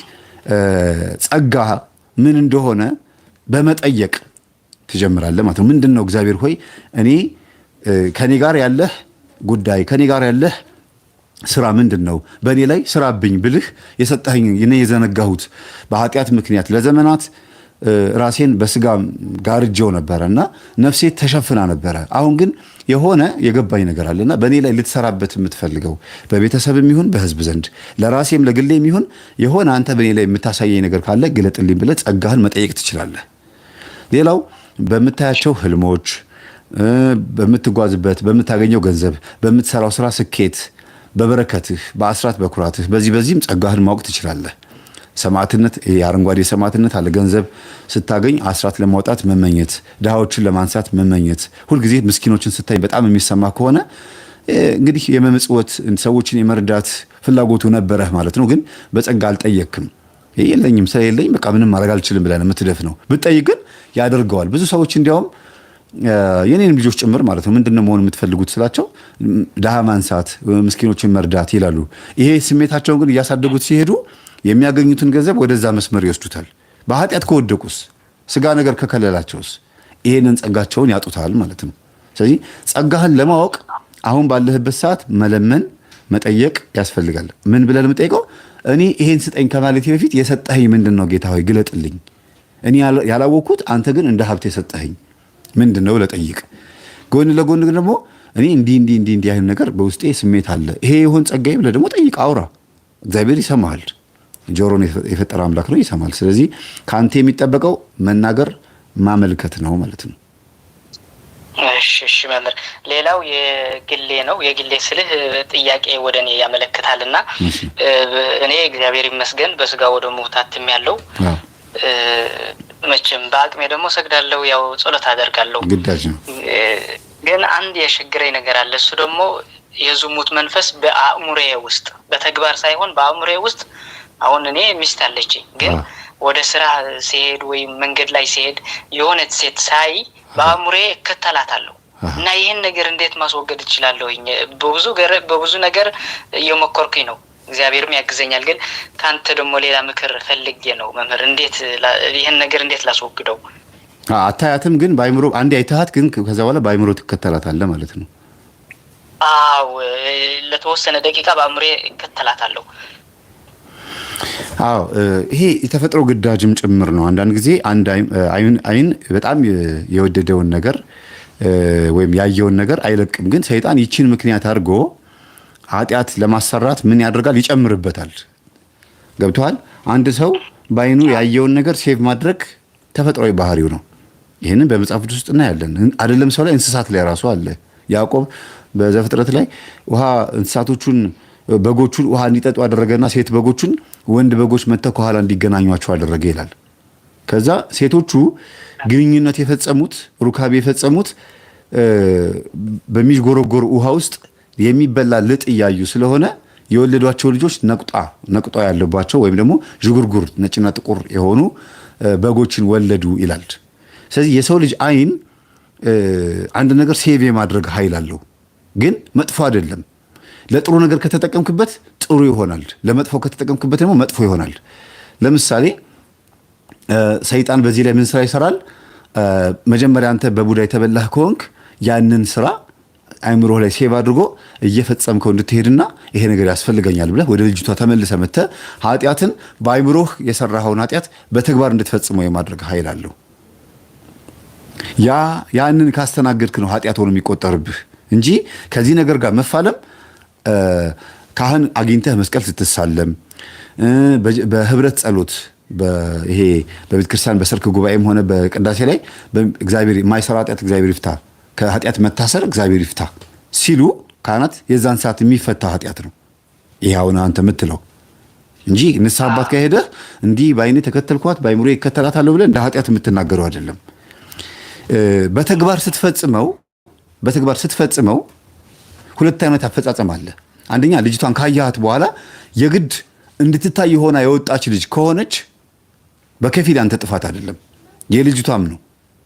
ጸጋ ምን እንደሆነ በመጠየቅ ትጀምራለህ ማለት ነው። ምንድነው እግዚአብሔር ሆይ እኔ ከኔ ጋር ያለህ ጉዳይ ከኔ ጋር ያለህ ስራ ምንድነው? በእኔ ላይ ስራብኝ ብልህ የሰጠኸኝ እኔ የዘነጋሁት በኃጢአት ምክንያት ለዘመናት ራሴን በስጋ ጋርጄው ነበረና ነፍሴ ተሸፍና ነበረ። አሁን ግን የሆነ የገባኝ ነገር አለና በእኔ ላይ ልትሰራበት የምትፈልገው በቤተሰብም ይሁን በህዝብ ዘንድ ለራሴም ለግሌም ይሁን የሆነ አንተ በእኔ ላይ የምታሳየኝ ነገር ካለ ግለጥልኝ ብለህ ጸጋህን መጠየቅ ትችላለህ። ሌላው በምታያቸው ህልሞች፣ በምትጓዝበት በምታገኘው ገንዘብ፣ በምትሰራው ስራ ስኬት፣ በበረከትህ፣ በአስራት በኩራትህ በዚህም ጸጋህን ማወቅ ትችላለህ። ሰማዕትነት የአረንጓዴ ሰማዕትነት አለ። ገንዘብ ስታገኝ አስራት ለማውጣት መመኘት፣ ድሃዎችን ለማንሳት መመኘት፣ ሁልጊዜ ምስኪኖችን ስታይ በጣም የሚሰማ ከሆነ እንግዲህ የመመጽወት ሰዎችን የመርዳት ፍላጎቱ ነበረህ ማለት ነው። ግን በጸጋ አልጠየቅክም። የለኝም ስለሌለኝ በቃ ምንም ማድረግ አልችልም ብለህ ነው የምትደፍነው። ብትጠይቅ ግን ያደርገዋል። ብዙ ሰዎች እንዲያውም የኔንም ልጆች ጭምር ማለት ነው ምንድነው መሆን የምትፈልጉት ስላቸው ድሃ ማንሳት፣ ምስኪኖችን መርዳት ይላሉ። ይሄ ስሜታቸውን ግን እያሳደጉት ሲሄዱ የሚያገኙትን ገንዘብ ወደዛ መስመር ይወስዱታል። በኃጢአት ከወደቁስ፣ ስጋ ነገር ከከለላቸውስ ይሄንን ጸጋቸውን ያጡታል ማለት ነው። ስለዚህ ጸጋህን ለማወቅ አሁን ባለህበት ሰዓት መለመን መጠየቅ ያስፈልጋል። ምን ብለህ የምጠይቀው? እኔ ይሄን ስጠኝ ከማለቴ በፊት የሰጠኸኝ ምንድን ነው ጌታ ሆይ ግለጥልኝ። እኔ ያላወቅኩት አንተ ግን እንደ ሀብት የሰጠኸኝ ምንድን ነው ለጠይቅ። ጎን ለጎን ግን ደግሞ እኔ እንዲህ አይነት ነገር በውስጤ ስሜት አለ፣ ይሄ ይሆን ጸጋዬ ብለህ ደግሞ ጠይቅ፣ አውራ። እግዚአብሔር ይሰማሃል። ጆሮን የፈጠረ አምላክ ነው፣ ይሰማል። ስለዚህ ከአንተ የሚጠበቀው መናገር ማመልከት ነው ማለት ነው። እሺ መምህር፣ ሌላው የግሌ ነው። የግሌ ስልህ ጥያቄ ወደ እኔ ያመለክታልና እኔ እግዚአብሔር ይመስገን በስጋ ወደ ሞታትም ያለው መቼም በአቅሜ ደግሞ ሰግዳለሁ፣ ያው ጸሎት አደርጋለሁ። ግዳጅ ነው። ግን አንድ የሸግረኝ ነገር አለ። እሱ ደግሞ የዝሙት መንፈስ በአእምሮዬ ውስጥ በተግባር ሳይሆን በአእምሮዬ ውስጥ አሁን እኔ ሚስት አለችኝ፣ ግን ወደ ስራ ሲሄድ ወይም መንገድ ላይ ሲሄድ የሆነች ሴት ሳይ በአእምሮዬ እከተላታለሁ እና ይህን ነገር እንዴት ማስወገድ እችላለሁኝ? በብዙ ነገር እየሞከርኩኝ ነው፣ እግዚአብሔርም ያግዘኛል። ግን ካንተ ደግሞ ሌላ ምክር ፈልጌ ነው መምህር፣ እንዴት ይህን ነገር እንዴት ላስወግደው? አታያትም ግን በአእምሮ አንዴ አይተሃት ግን ከዛ በኋላ በአእምሮ ትከተላታለህ ማለት ነው? አዎ፣ ለተወሰነ ደቂቃ በአእምሮዬ እከተላታለሁ። አዎ፣ ይሄ የተፈጥሮ ግዳጅም ጭምር ነው። አንዳንድ ጊዜ አንድ አይን በጣም የወደደውን ነገር ወይም ያየውን ነገር አይለቅም። ግን ሰይጣን ይቺን ምክንያት አድርጎ ኃጢአት ለማሰራት ምን ያደርጋል? ይጨምርበታል። ገብቶሃል? አንድ ሰው በአይኑ ያየውን ነገር ሴቭ ማድረግ ተፈጥሯዊ ባህሪው ነው። ይህንን በመጽሐፍ ቅዱስ ውስጥ እናያለን። አይደለም ሰው ላይ እንስሳት ላይ ራሱ አለ። ያዕቆብ በዘፍጥረት ላይ ውሃ እንስሳቶቹን በጎቹን ውሃ እንዲጠጡ አደረገና ሴት በጎቹን ወንድ በጎች መጥተው ከኋላ እንዲገናኟቸው አደረገ ይላል። ከዛ ሴቶቹ ግንኙነት የፈጸሙት ሩካቤ የፈጸሙት በሚጎረጎር ውሃ ውስጥ የሚበላ ልጥ እያዩ ስለሆነ የወለዷቸው ልጆች ነቁጣ ያለባቸው ወይም ደግሞ ዥጉርጉር ነጭና ጥቁር የሆኑ በጎችን ወለዱ ይላል። ስለዚህ የሰው ልጅ አይን አንድ ነገር ሴቭ የማድረግ ኃይል አለው፣ ግን መጥፎ አይደለም። ለጥሩ ነገር ከተጠቀምክበት ጥሩ ይሆናል፣ ለመጥፎ ከተጠቀምክበት ደግሞ መጥፎ ይሆናል። ለምሳሌ ሰይጣን በዚህ ላይ ምን ስራ ይሰራል? መጀመሪያ አንተ በቡዳ የተበላህ ከሆንክ ያንን ስራ አይምሮህ ላይ ሴቭ አድርጎ እየፈጸምከው እንድትሄድና ይሄ ነገር ያስፈልገኛል ብለህ ወደ ልጅቷ ተመልሰህ መጥተህ ኃጢአትን በአይምሮህ የሰራኸውን ኃጢአት በተግባር እንድትፈጽመው የማድረግ ኃይል አለው። ያንን ካስተናገድክ ነው ኃጢአት ሆኖ የሚቆጠርብህ እንጂ ከዚህ ነገር ጋር መፋለም ካህን አግኝተህ መስቀል ስትሳለም በህብረት ጸሎት ይሄ በቤተ ክርስቲያን በሰርክ ጉባኤም ሆነ በቅዳሴ ላይ እግዚአብሔር የማይሰራ ኃጢአት እግዚአብሔር ይፍታ፣ ከኃጢአት መታሰር እግዚአብሔር ይፍታ ሲሉ ካህናት የዛን ሰዓት የሚፈታ ኃጢአት ነው ይሄ አሁን አንተ የምትለው እንጂ ንስሐ አባት ጋር ሄደህ እንዲህ በአይኔ ተከተልኳት በአይምሮ ይከተላታለሁ ብለህ እንደ ኃጢአት የምትናገረው አይደለም። በተግባር ስትፈጽመው ሁለት አይነት አፈጻጸም አለ። አንደኛ ልጅቷን ካያት በኋላ የግድ እንድትታይ ሆና የወጣች ልጅ ከሆነች በከፊል አንተ ጥፋት አይደለም፣ የልጅቷም ነው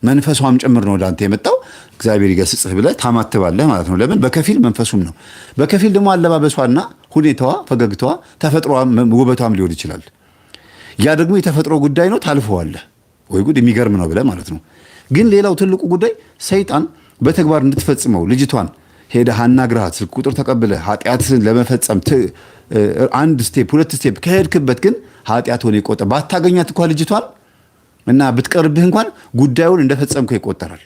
መንፈሷም ጭምር ነው ወደ አንተ የመጣው። እግዚአብሔር ይገስጽህ ብለህ ታማትባለህ ማለት ነው። ለምን? በከፊል መንፈሱም ነው፣ በከፊል ደግሞ አለባበሷና ሁኔታዋ፣ ፈገግታዋ፣ ተፈጥሮዋም ውበቷም ሊሆን ይችላል። ያ ደግሞ የተፈጥሮ ጉዳይ ነው፣ ታልፈዋለህ። ወይ ጉድ የሚገርም ነው ብለህ ማለት ነው። ግን ሌላው ትልቁ ጉዳይ ሰይጣን በተግባር እንድትፈጽመው ልጅቷን ሄደህ አናግረሃት ስልክ ቁጥር ተቀብለህ ኃጢአትን ለመፈጸም አንድ ስቴፕ ሁለት ስቴፕ ከሄድክበት ግን ኃጢአት ሆነ ይቆጠር። ባታገኛት እንኳን ልጅቷን እና ብትቀርብህ እንኳን ጉዳዩን እንደፈጸምከው ይቆጠራል፣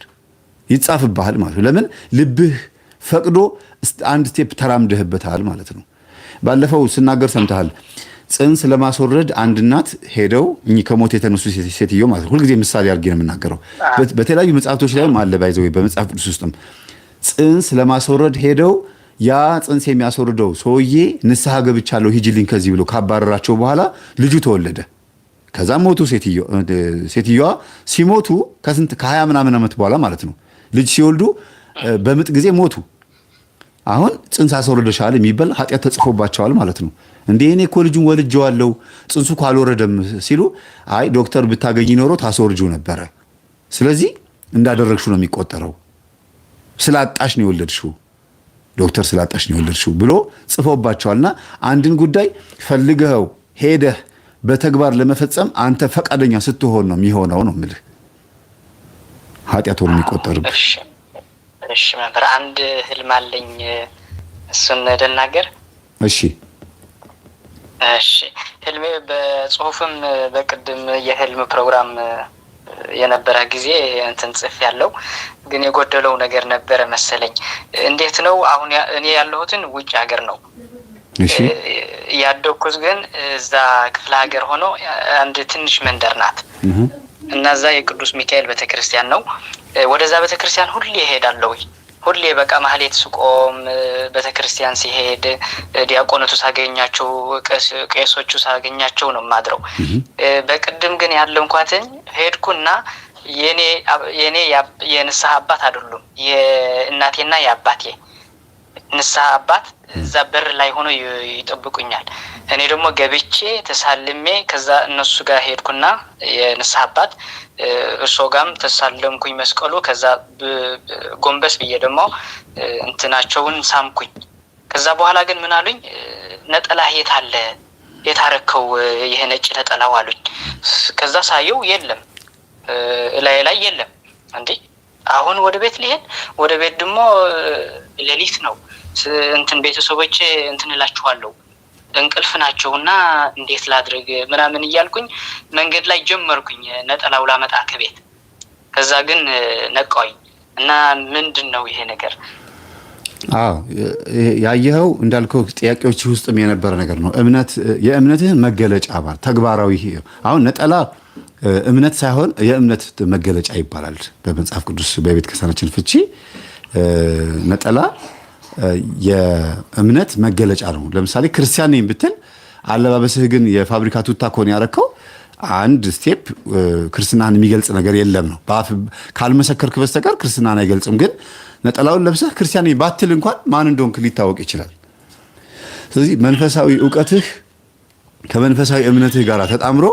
ይጻፍብሃል ማለት ነው። ለምን ልብህ ፈቅዶ አንድ ስቴፕ ተራምደህበታል ማለት ነው። ባለፈው ስናገር ሰምተሃል። ጽንስ ለማስወረድ አንድ እናት ሄደው እኚህ ከሞት የተነሱ ሴትዮ ማለት ነው። ሁልጊዜ ምሳሌ አድርጌ ነው የምናገረው። በተለያዩ መጽሐፍቶች ላይም አለ ባይዘው በመጽሐፍ ቅዱስ ውስጥም ጽንስ ለማስወረድ ሄደው ያ ጽንስ የሚያስወርደው ሰውዬ ንስሐ ገብቻለሁ ሂጂልኝ ከዚህ ብሎ ካባረራቸው በኋላ ልጁ ተወለደ። ከዛ ሞቱ። ሴትዮዋ ሲሞቱ ከ20 ምናምን ዓመት በኋላ ማለት ነው ልጅ ሲወልዱ በምጥ ጊዜ ሞቱ። አሁን ጽንስ አስወርደሻል የሚባል ኃጢአት ተጽፎባቸዋል ማለት ነው። እንዴ እኔ እኮ ልጁን ወልጄዋለሁ ጽንሱ ካልወረደም ሲሉ አይ ዶክተር ብታገኝ ኖሮ ታስወርጂው ነበረ፣ ስለዚህ እንዳደረግሽው ነው የሚቆጠረው፣ ስላጣሽ ነው የወለድሽው፣ ዶክተር ስላጣሽ ነው የወለድሽው ብሎ ጽፎባቸዋልና አንድን ጉዳይ ፈልገው ሄደህ በተግባር ለመፈጸም አንተ ፈቃደኛ ስትሆን ነው የሚሆነው ነው የምልህ። ኃጢአት ሆኖ የሚቆጠርብህ። እሺ መምህር፣ አንድ ህልም አለኝ፣ እሱን ልናገር። እሺ ህልሜ በጽሁፍም በቅድም የህልም ፕሮግራም የነበረ ጊዜ እንትን ጽፍ ያለው ግን የጎደለው ነገር ነበረ መሰለኝ። እንዴት ነው አሁን እኔ ያለሁትን ውጭ ሀገር ነው። እሺ ያደኩት ግን እዛ ክፍለ ሀገር ሆኖ አንድ ትንሽ መንደር ናት እና እዛ የቅዱስ ሚካኤል ቤተክርስቲያን ነው። ወደዛ ቤተክርስቲያን ሁሌ እሄዳለሁ። ሁሌ በቃ ማህሌት ስቆም ቤተክርስቲያን ሲሄድ ዲያቆናቱ ሳገኛቸው ቄሶቹ ሳገኛቸው ነው ማድረው። በቅድም ግን ያለው እንኳን ሄድኩና የኔ የንስሐ አባት አይደሉም፣ የእናቴና የአባቴ ንስሐ አባት እዛ በር ላይ ሆኖ ይጠብቁኛል። እኔ ደግሞ ገብቼ ተሳልሜ ከዛ እነሱ ጋር ሄድኩና የንስሐ አባት እርሶ ጋም ተሳለምኩኝ መስቀሉ። ከዛ ጎንበስ ብዬ ደግሞ እንትናቸውን ሳምኩኝ። ከዛ በኋላ ግን ምን አሉኝ፣ ነጠላህ የት አለ የታረከው ይሄ ነጭ ነጠላው አሉኝ። ከዛ ሳየው የለም፣ ላይ የለም። እንዴ አሁን ወደ ቤት ሊሄድ ወደ ቤት ደግሞ ሌሊት ነው እንትን ቤተሰቦቼ እንትን እላችኋለሁ እንቅልፍ ናቸውና እንዴት ላድርግ ምናምን እያልኩኝ መንገድ ላይ ጀመርኩኝ ነጠላው ላመጣ ከቤት። ከዛ ግን ነቃኝ እና ምንድነው ይሄ ነገር? ያየኸው እንዳልከው ጥያቄዎች ውስጥም የነበረ ነገር ነው። የእምነትህን መገለጫ ማለት ተግባራዊ። አሁን ነጠላ እምነት ሳይሆን የእምነት መገለጫ ይባላል በመጽሐፍ ቅዱስ በቤተ ክርስቲያናችን ፍቺ። ነጠላ የእምነት መገለጫ ነው። ለምሳሌ ክርስቲያን ነኝ ብትል አለባበስህ ግን የፋብሪካ ቱታ ከሆነ ያረከው አንድ ስቴፕ ክርስትናን የሚገልጽ ነገር የለም ነው። ካልመሰከርክ በስተቀር ክርስትናን አይገልጽም። ግን ነጠላውን ለብሰህ ክርስቲያን ነኝ ባትል እንኳን ማን እንደሆንክ ሊታወቅ ይችላል። ስለዚህ መንፈሳዊ ዕውቀትህ ከመንፈሳዊ እምነትህ ጋር ተጣምሮ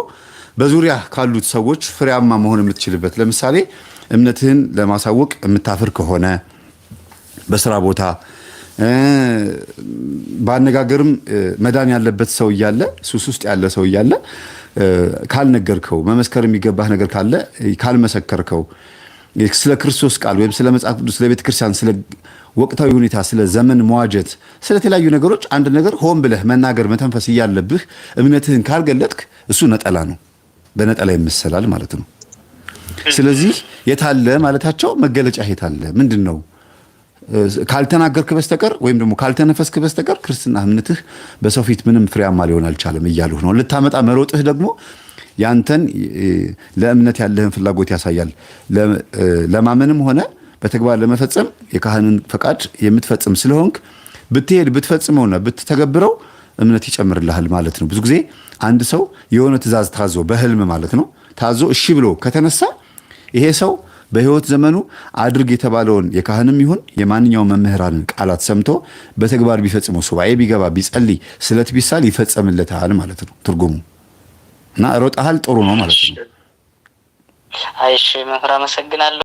በዙሪያ ካሉት ሰዎች ፍሬያማ መሆን የምትችልበት። ለምሳሌ እምነትህን ለማሳወቅ የምታፍር ከሆነ በስራ ቦታ ባነጋገርም መዳን ያለበት ሰው እያለ ሱስ ውስጥ ያለ ሰው እያለ ካልነገርከው፣ መመስከር የሚገባህ ነገር ካለ ካልመሰከርከው፣ ስለ ክርስቶስ ቃል ወይም ስለ መጽሐፍ ቅዱስ፣ ስለ ቤተ ክርስቲያን፣ ስለ ወቅታዊ ሁኔታ፣ ስለ ዘመን መዋጀት፣ ስለ ተለያዩ ነገሮች አንድ ነገር ሆን ብለህ መናገር መተንፈስ እያለብህ እምነትህን ካልገለጥክ እሱ ነጠላ ነው፣ በነጠላ ይመሰላል ማለት ነው። ስለዚህ የታለ ማለታቸው መገለጫ የታለ ምንድን ነው? ካልተናገርክ በስተቀር ወይም ደግሞ ካልተነፈስክ በስተቀር ክርስትና እምነትህ በሰው ፊት ምንም ፍሬያማ ሊሆን አልቻለም እያሉህ ነው። ልታመጣ መሮጥህ ደግሞ ያንተን ለእምነት ያለህን ፍላጎት ያሳያል። ለማመንም ሆነ በተግባር ለመፈጸም የካህንን ፈቃድ የምትፈጽም ስለሆንክ ብትሄድ ብትፈጽመውና ብትተገብረው እምነት ይጨምርልሃል ማለት ነው። ብዙ ጊዜ አንድ ሰው የሆነ ትእዛዝ ታዞ በህልም ማለት ነው ታዞ እሺ ብሎ ከተነሳ ይሄ ሰው በህይወት ዘመኑ አድርግ የተባለውን የካህንም ይሁን የማንኛውም መምህራንን ቃላት ሰምቶ በተግባር ቢፈጽመው፣ ሱባኤ ቢገባ፣ ቢጸልይ፣ ስለት ቢሳል ይፈጸምለታል ማለት ነው ትርጉሙ። እና ሮጣሃል ጥሩ ነው ማለት ነው። አይሽ መምህር አመሰግናለሁ።